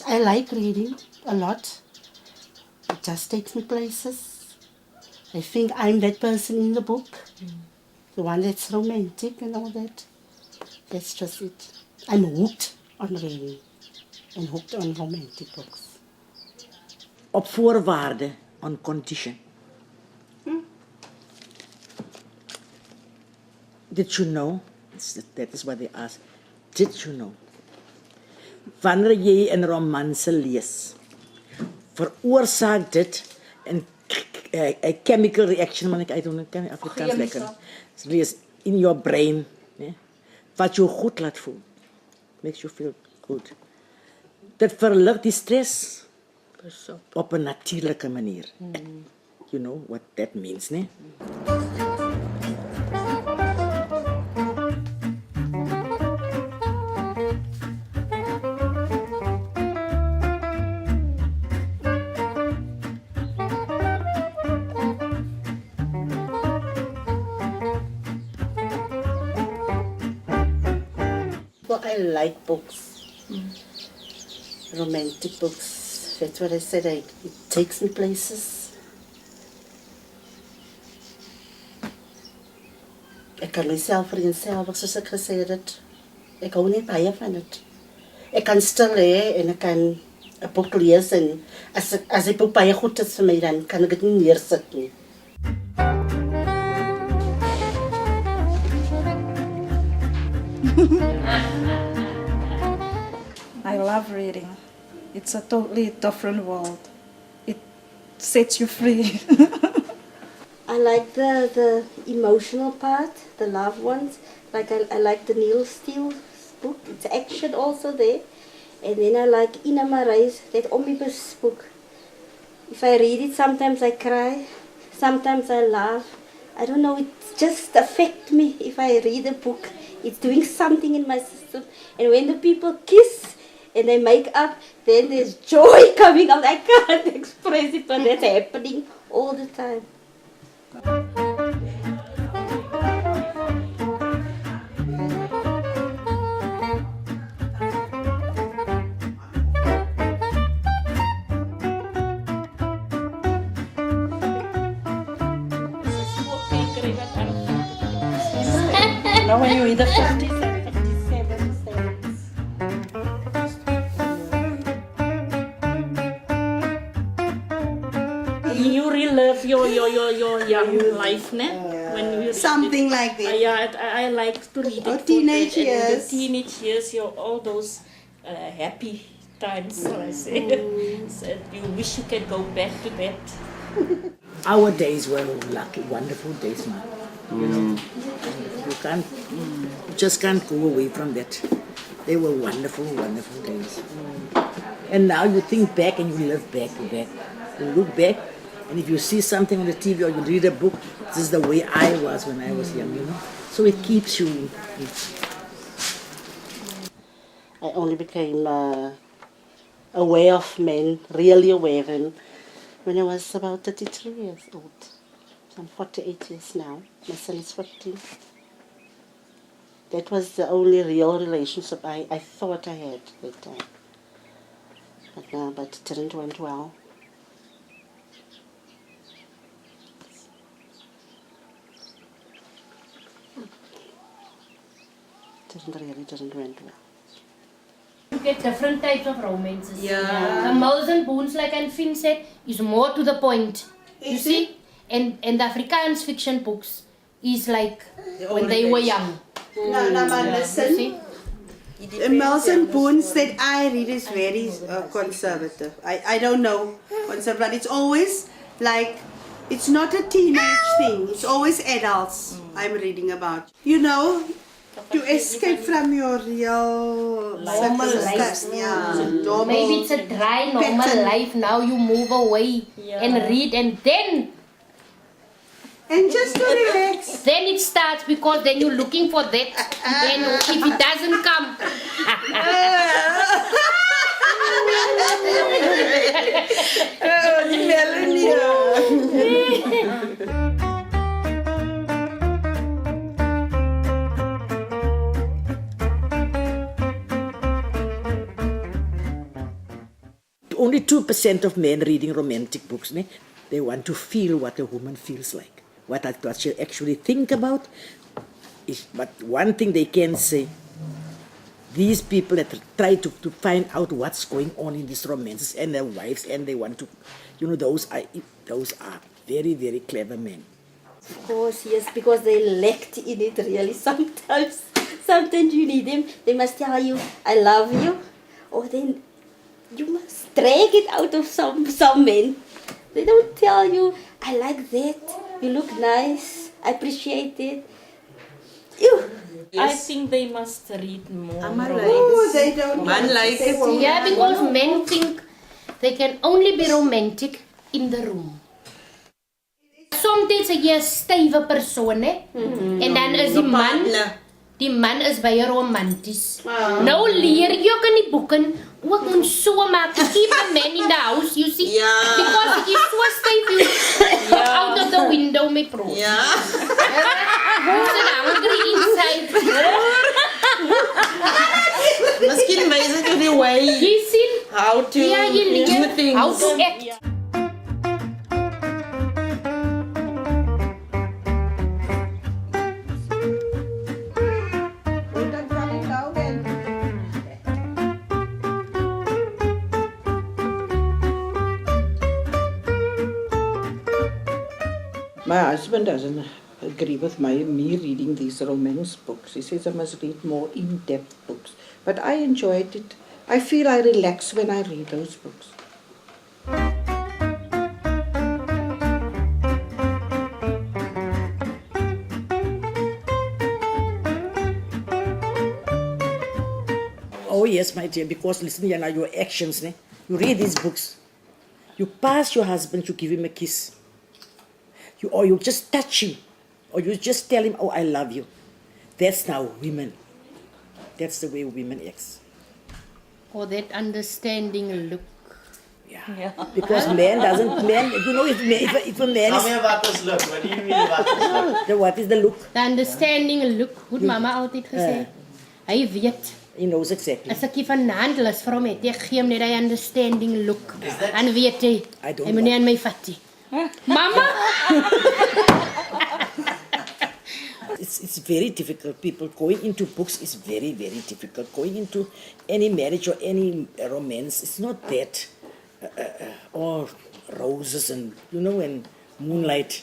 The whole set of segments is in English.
I like reading a lot. It just takes me places. I think I'm that person in the book. The one that's romantic and all that. That's just it. I'm hooked on reading and hooked on romantic books. Op voorwaarde, on condition. Did you know? That is what they ask. Did you know? Wanneer jy 'n romanse lees, veroorsaak dit 'n chemical reaction, man, I don't know, Afrikaans lekker. Lees in your brain, né? Wat jou goed laat voel. Makes you feel good. Dit verlig die stres op 'n natuurlike manier. You know what that means, né? Well, I like books. Romantic books. That's what I said. It takes me places. Ek kan myself vereenselwig soos ek gesê het. Ek hou nie baie van dit. Ek kan stil hê en ek kan 'n boek lees en as die boek baie goed is vir my dan kan ek dit nie neersit nie. I love reading. It's a totally different world. It sets you free. I like the emotional part, the loved ones. Like I like the Neil Steele book. It's action also there. And then I like Ina Marai's, that omnibus book. If I read it, sometimes I cry, sometimes I laugh. I don't know, it just affects me if I read a book. It's doing something in my system. And when the people kiss and they make up, then there's joy coming out. I can't express it, but that's happening all the time. Now when you read the 50s, 57 cents. You relive your young life, ne? When you Something like that. yeah, I like to read it. Or for teenage that, and years. the teenage years, all those happy times, so I say. So you wish you can go back to that. Our days were lucky, wonderful days, man. You know, you can't, you just can't go away from that. They were wonderful, wonderful days. And now you think back and you live back to back. You look back, and if you see something on the TV or you read a book, this is the way I was when I was young, you know. So it keeps you. I only became aware of men, really aware of him, when I was about 33 years old. So I'm 48 years now. My son is 15. That was the only real relationship I thought I had at that time. But it didn't went well. Didn't went well. You get different types of romances. Yeah. The Mills and Boons, like Finn said, is more to the point. You see? And the Afrikaans fiction books is like when they were young. No, but You listen. see? The Mills and Boons that I read is very conservative. I don't know conservative, but it's always like, it's not a teenage thing. It's always adults I'm reading about. You know, to escape from your real Normal life. normal. Maybe it's a dry, normal pattern. life. Now you move away and read, and then And just to relax. it starts, because then you're looking for that. And if it doesn't come, only 2% of men reading romantic books. Ne? They want to feel what a woman feels like, what she actually think about. But one thing they can say, these people that try to find out what's going on in these romances and their wives, and they want to, those are very, very clever men. Of course, yes, because they lacked in it really sometimes. Sometimes you need them. They must tell you, I love you. Or then you must drag it out of some men. They don't tell you, I like that. You look nice. I appreciate it. I think they must read more. Oh, they don't. Man like it. Yeah, because men think they can only be romantic in the room. Soms is jy 'n stywe persoon, hè? En dan is die man is baie romanties. Nou leer jy ook in die boeken ook om so maak. Keep a man in the house, you see? Because if you so styf, you out of the window, my bro. Who's an angry inside? Miskien wys ek jou die way. You see? How to do things. How to act. My husband doesn't agree with me reading these romance books. He says I must read more in-depth books. But I enjoyed it. I feel I relax when I read those books. Oh yes, my dear, because listen, now your actions, ne? You read these books. You pass your husband to give him a kiss. Or you just touch him. Or you just tell him, oh, I love you. That's now women. That's the way women act. Or that understanding look. Yeah. Because man doesn't, if a man Tell me about this look. What do you mean about this look? What is the look? The understanding look. Hoe mama altyd gesê. Hy weet. He knows exactly. As ek hier vanaand lus vir hom het, ek gee hom net die understanding look. En weet hy, hy moet nie aan my vat nie. Mama! It's very difficult. People going into books is very, very difficult. Going into any marriage or any romance, it's not that all roses and and moonlight.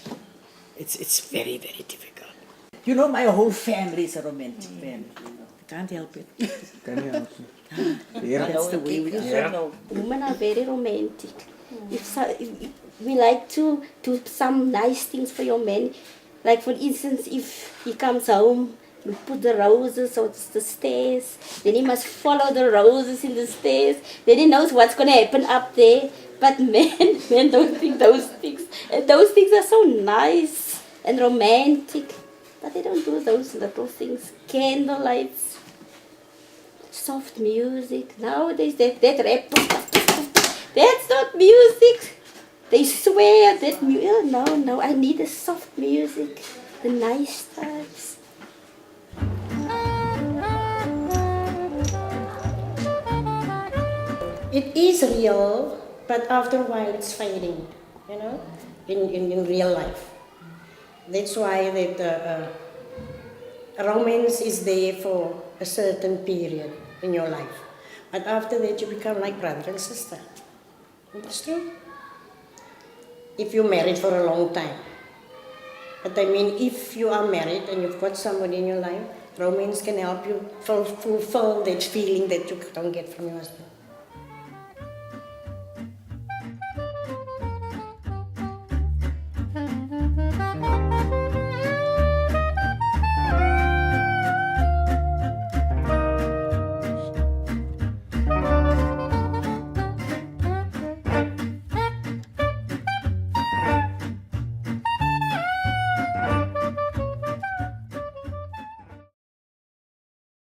It's very, very difficult. My whole family is a romantic family. I can't help it. That's the way we are. Women are very romantic. If we like to do some nice things for your man, like for instance, if he comes home, we put the roses on the stairs, then he must follow the roses in the stairs, then he knows what's going to happen up there. But men don't think those things. And those things are so nice and romantic. But they don't do those little things. Candlelights, soft music. Nowadays, that rap, that's not music. They swear that no, I need the soft music, the nice types. It is real, but after a while it's fading, in real life. That's why that romance is there for a certain period in your life. But after that you become like brother and sister. It's true. If you're married for a long time. But I mean, if you are married and you've got somebody in your life, romance can help you fulfill that feeling that you don't get from your husband.